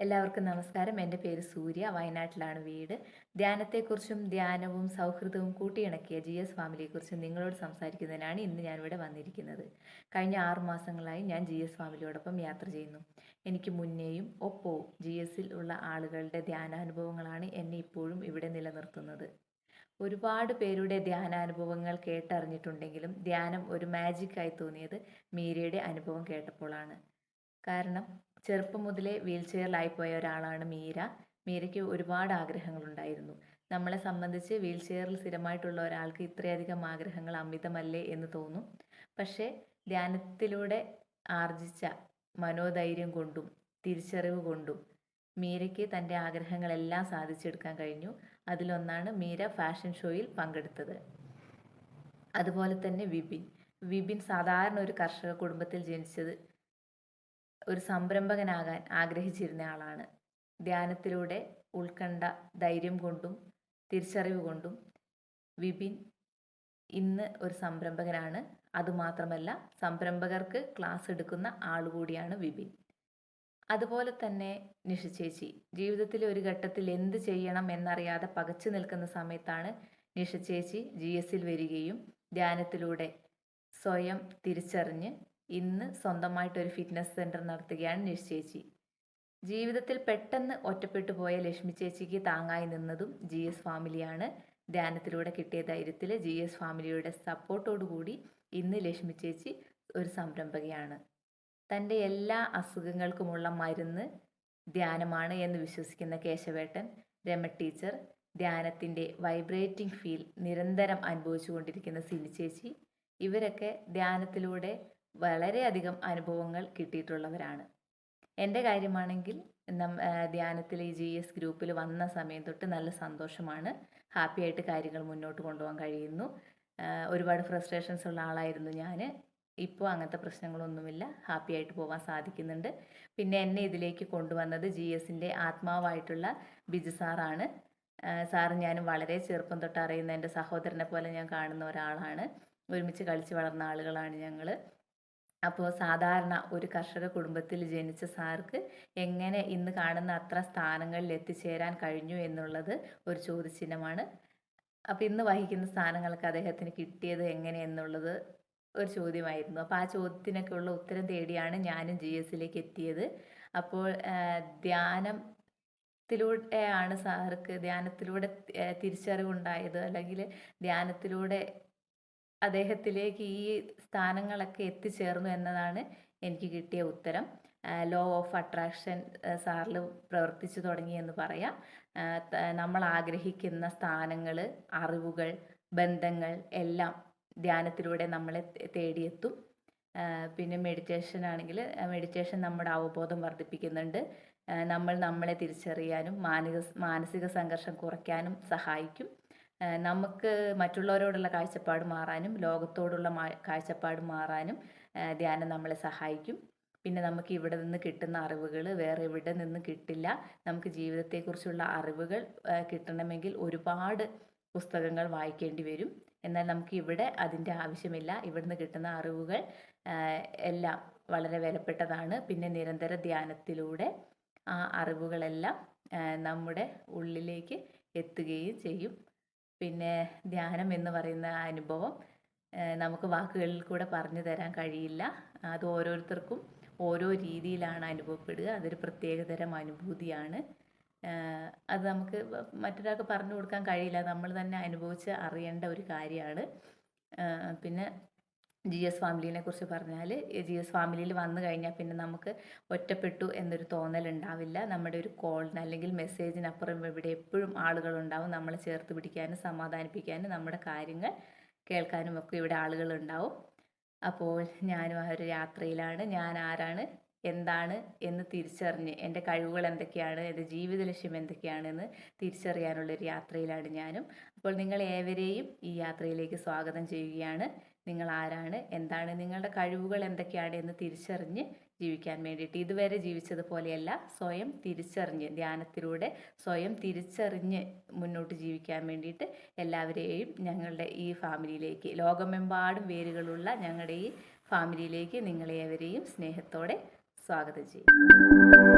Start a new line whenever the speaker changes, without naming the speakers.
എല്ലാവർക്കും നമസ്കാരം. എൻ്റെ പേര് സൂര്യ. വയനാട്ടിലാണ് വീട്. ധ്യാനത്തെക്കുറിച്ചും ധ്യാനവും സൗഹൃദവും കൂട്ടിയിണക്കിയ GS ഫാമിലിയെക്കുറിച്ചും നിങ്ങളോട് സംസാരിക്കുന്നതിനാണ് ഇന്ന് ഞാനിവിടെ വന്നിരിക്കുന്നത്. കഴിഞ്ഞ 6 മാസങ്ങളായി ഞാൻ GS ഫാമിലിയോടൊപ്പം യാത്ര ചെയ്യുന്നു. എനിക്ക് മുന്നേയും ഒപ്പവും GSൽ ഉള്ള ആളുകളുടെ ധ്യാനാനുഭവങ്ങളാണ് എന്നെ ഇപ്പോഴും ഇവിടെ നിലനിർത്തുന്നത്. ഒരുപാട് പേരുടെ ധ്യാനാനുഭവങ്ങൾ കേട്ടറിഞ്ഞിട്ടുണ്ടെങ്കിലും ധ്യാനം ഒരു മാജിക്കായി തോന്നിയത് മീരയുടെ അനുഭവം കേട്ടപ്പോഴാണ്. കാരണം ചെറുപ്പം മുതലേ വീൽ ചെയറിലായിപ്പോയ ഒരാളാണ് മീര. മീരയ്ക്ക് ഒരുപാട് ആഗ്രഹങ്ങളുണ്ടായിരുന്നു. നമ്മളെ സംബന്ധിച്ച് വീൽ ചെയറിൽ സ്ഥിരമായിട്ടുള്ള ഒരാൾക്ക് ഇത്രയധികം ആഗ്രഹങ്ങൾ അമിതമല്ലേ എന്ന് തോന്നും. പക്ഷേ ധ്യാനത്തിലൂടെ ആർജിച്ച മനോധൈര്യം കൊണ്ടും തിരിച്ചറിവ് കൊണ്ടും മീരയ്ക്ക് തൻ്റെ ആഗ്രഹങ്ങളെല്ലാം സാധിച്ചെടുക്കാൻ കഴിഞ്ഞു. അതിലൊന്നാണ് മീര ഫാഷൻ ഷോയിൽ പങ്കെടുത്തത്. അതുപോലെ തന്നെ വിപിൻ സാധാരണ ഒരു കർഷക കുടുംബത്തിൽ ജനിച്ചത് ഒരു സംരംഭകനാകാൻ ആഗ്രഹിച്ചിരുന്ന ആളാണ്. ധ്യാനത്തിലൂടെ ഉൾക്കണ്ട ധൈര്യം കൊണ്ടും തിരിച്ചറിവ് കൊണ്ടും വിപിൻ ഇന്ന് ഒരു സംരംഭകനാണ്. അതുമാത്രമല്ല, സംരംഭകർക്ക് ക്ലാസ് എടുക്കുന്ന ആളുകൂടിയാണ് വിപിൻ. അതുപോലെ തന്നെ നിഷ ചേച്ചി ജീവിതത്തിലെ ഒരു ഘട്ടത്തിൽ എന്ത് ചെയ്യണം എന്നറിയാതെ പകച്ചു നിൽക്കുന്ന സമയത്താണ് നിഷ ചേച്ചി GSൽ വരികയും ധ്യാനത്തിലൂടെ സ്വയം തിരിച്ചറിഞ്ഞ് ഇന്ന് സ്വന്തമായിട്ടൊരു ഫിറ്റ്നസ് സെൻറ്റർ നടത്തുകയാണ് നിഷ ചേച്ചി. ജീവിതത്തിൽ പെട്ടെന്ന് ഒറ്റപ്പെട്ടു പോയ ലക്ഷ്മി ചേച്ചിക്ക് താങ്ങായി നിന്നതും GS ഫാമിലിയാണ്. ധ്യാനത്തിലൂടെ കിട്ടിയ ധൈര്യത്തിൽ GS ഫാമിലിയുടെ സപ്പോർട്ടോടുകൂടി ഇന്ന് ലക്ഷ്മി ചേച്ചി ഒരു സംരംഭകയാണ്. തൻ്റെ എല്ലാ അസുഖങ്ങൾക്കുമുള്ള മരുന്ന് ധ്യാനമാണ് എന്ന് വിശ്വസിക്കുന്ന കേശവേട്ടൻ, രമ ടീച്ചർ, ധ്യാനത്തിൻ്റെ വൈബ്രേറ്റിംഗ് ഫീൽ നിരന്തരം അനുഭവിച്ചു കൊണ്ടിരിക്കുന്ന സിനി ചേച്ചി, ഇവരൊക്കെ ധ്യാനത്തിലൂടെ വളരെയധികം അനുഭവങ്ങൾ കിട്ടിയിട്ടുള്ളവരാണ്. എൻ്റെ കാര്യമാണെങ്കിൽ ധ്യാനത്തിൽ ഈ GS ഗ്രൂപ്പിൽ വന്ന സമയം തൊട്ട് നല്ല സന്തോഷമാണ്. ഹാപ്പി ആയിട്ട് കാര്യങ്ങൾ മുന്നോട്ട് കൊണ്ടുപോകാൻ കഴിയുന്നു. ഒരുപാട് ഫ്രസ്ട്രേഷൻസ് ഉള്ള ആളായിരുന്നു ഞാൻ. ഇപ്പോൾ അങ്ങനത്തെ പ്രശ്നങ്ങളൊന്നുമില്ല. ഹാപ്പി ആയിട്ട് പോകാൻ സാധിക്കുന്നുണ്ട്. പിന്നെ എന്നെ ഇതിലേക്ക് കൊണ്ടുവന്നത് GSൻ്റെ ആത്മാവായിട്ടുള്ള ബിജു സാറാണ്. സാറ് ഞാനും വളരെ ചെറുപ്പം തൊട്ട് അറിയുന്ന എൻ്റെ സഹോദരനെ പോലെ ഞാൻ കാണുന്ന ഒരാളാണ്. ഒരുമിച്ച് കളിച്ച് വളർന്ന ആളുകളാണ് ഞങ്ങൾ. അപ്പോൾ സാധാരണ ഒരു കർഷക കുടുംബത്തിൽ ജനിച്ച സാർക്ക് എങ്ങനെ ഇന്ന് കാണുന്ന അത്ര സ്ഥാനങ്ങളിൽ എത്തിച്ചേരാൻ കഴിഞ്ഞു എന്നുള്ളത് ഒരു ചോദ്യചിഹ്നമാണ്. അപ്പോൾ ഇന്ന് വഹിക്കുന്ന സ്ഥാനങ്ങളൊക്കെ അദ്ദേഹത്തിന് കിട്ടിയത് എങ്ങനെ എന്നുള്ളത് ഒരു ചോദ്യമായിരുന്നു. അപ്പോൾ ആ ചോദ്യത്തിനൊക്കെ ഉള്ള ഉത്തരം തേടിയാണ് ഞാനും GSലേക്ക് എത്തിയത്. അപ്പോൾ ധ്യാനത്തിലൂടെയാണ് സാർക്ക് ധ്യാനത്തിലൂടെ തിരിച്ചറിവുണ്ടായത്, അല്ലെങ്കിൽ ധ്യാനത്തിലൂടെ അദ്ദേഹത്തിലേക്ക് ഈ സ്ഥാനങ്ങളൊക്കെ എത്തിച്ചേർന്നു എന്നതാണ് എനിക്ക് കിട്ടിയ ഉത്തരം. ലോ ഓഫ് അട്രാക്ഷൻ സാറിൽ പ്രവർത്തിച്ചു തുടങ്ങിയെന്ന് പറയാം. നമ്മൾ ആഗ്രഹിക്കുന്ന സ്ഥാനങ്ങൾ, അറിവുകൾ, ബന്ധങ്ങൾ എല്ലാം ധ്യാനത്തിലൂടെ നമ്മളെ തേടിയെത്തും. പിന്നെ മെഡിറ്റേഷൻ നമ്മുടെ അവബോധം വർദ്ധിപ്പിക്കുന്നുണ്ട്. നമ്മളെ തിരിച്ചറിയാനും മാനസിക സംഘർഷം കുറയ്ക്കാനും സഹായിക്കും. നമുക്ക് മറ്റുള്ളവരോടുള്ള കാഴ്ചപ്പാട് മാറാനും ലോകത്തോടുള്ള കാഴ്ചപ്പാട് മാറാനും ധ്യാനം നമ്മളെ സഹായിക്കും. പിന്നെ നമുക്ക് ഇവിടെ നിന്ന് കിട്ടുന്ന അറിവുകൾ വേറെ എവിടെ നിന്നും കിട്ടില്ല. നമുക്ക് ജീവിതത്തെക്കുറിച്ചുള്ള അറിവുകൾ കിട്ടണമെങ്കിൽ ഒരുപാട് പുസ്തകങ്ങൾ വായിക്കേണ്ടി വരും. എന്നാൽ നമുക്ക് ഇവിടെ അതിൻ്റെ ആവശ്യമില്ല. ഇവിടുന്ന് കിട്ടുന്ന അറിവുകൾ എല്ലാം വളരെ വിലപ്പെട്ടതാണ്. പിന്നെ നിരന്തര ധ്യാനത്തിലൂടെ ആ അറിവുകളെല്ലാം നമ്മുടെ ഉള്ളിലേക്ക് എത്തുകയും ചെയ്യും. പിന്നെ ധ്യാനം എന്ന് പറയുന്ന അനുഭവം നമുക്ക് വാക്കുകളിൽ കൂടെ പറഞ്ഞു തരാൻ കഴിയില്ല. അത് ഓരോരുത്തർക്കും ഓരോ രീതിയിലാണ് അനുഭവപ്പെടുക. അതൊരു പ്രത്യേകതരം അനുഭൂതിയാണ്. അത് നമുക്ക് മറ്റൊരാൾക്ക് പറഞ്ഞു കൊടുക്കാൻ കഴിയില്ല. നമ്മൾ തന്നെ അനുഭവിച്ച് അറിയേണ്ട ഒരു കാര്യമാണ്. പിന്നെ GS ഫാമിലിനെ കുറിച്ച് പറഞ്ഞാൽ, GS ഫാമിലിയിൽ വന്നു കഴിഞ്ഞാൽ പിന്നെ നമുക്ക് ഒറ്റപ്പെട്ടു എന്നൊരു തോന്നലുണ്ടാവില്ല. നമ്മുടെ ഒരു കോളിന് അല്ലെങ്കിൽ മെസ്സേജിനപ്പുറം ഇവിടെ എപ്പോഴും ആളുകളുണ്ടാവും. നമ്മളെ ചേർത്ത് പിടിക്കാനും സമാധാനിപ്പിക്കാനും നമ്മുടെ കാര്യങ്ങൾ കേൾക്കാനും ഒക്കെ ഇവിടെ ആളുകളുണ്ടാവും. അപ്പോൾ ഞാനും ആ ഒരു യാത്രയിലാണ്. ഞാൻ ആരാണ്, എന്താണ് എന്ന് തിരിച്ചറിഞ്ഞ് എൻ്റെ കഴിവുകൾ എന്തൊക്കെയാണ്, എൻ്റെ ജീവിത ലക്ഷ്യം എന്തൊക്കെയാണെന്ന് തിരിച്ചറിയാനുള്ളൊരു യാത്രയിലാണ് ഞാനും. അപ്പോൾ നിങ്ങൾ ഏവരെയും ഈ യാത്രയിലേക്ക് സ്വാഗതം ചെയ്യുകയാണ്. നിങ്ങൾ ആരാണ്, എന്താണ്, നിങ്ങളുടെ കഴിവുകൾ എന്തൊക്കെയാണ് എന്ന് തിരിച്ചറിഞ്ഞ് ജീവിക്കാൻ വേണ്ടിയിട്ട്, ഇതുവരെ ജീവിച്ചതുപോലെയല്ല, സ്വയം തിരിച്ചറിഞ്ഞ് ധ്യാനത്തിലൂടെ സ്വയം തിരിച്ചറിഞ്ഞ് മുന്നോട്ട് ജീവിക്കാൻ വേണ്ടിയിട്ട് എല്ലാവരെയും ഞങ്ങളുടെ ഈ ഫാമിലിയിലേക്ക്, ലോകമെമ്പാടും വേരുകളുള്ള ഞങ്ങളുടെ ഈ ഫാമിലിയിലേക്ക് നിങ്ങളേവരെയും സ്നേഹത്തോടെ സ്വാഗതം ചെയ്യും.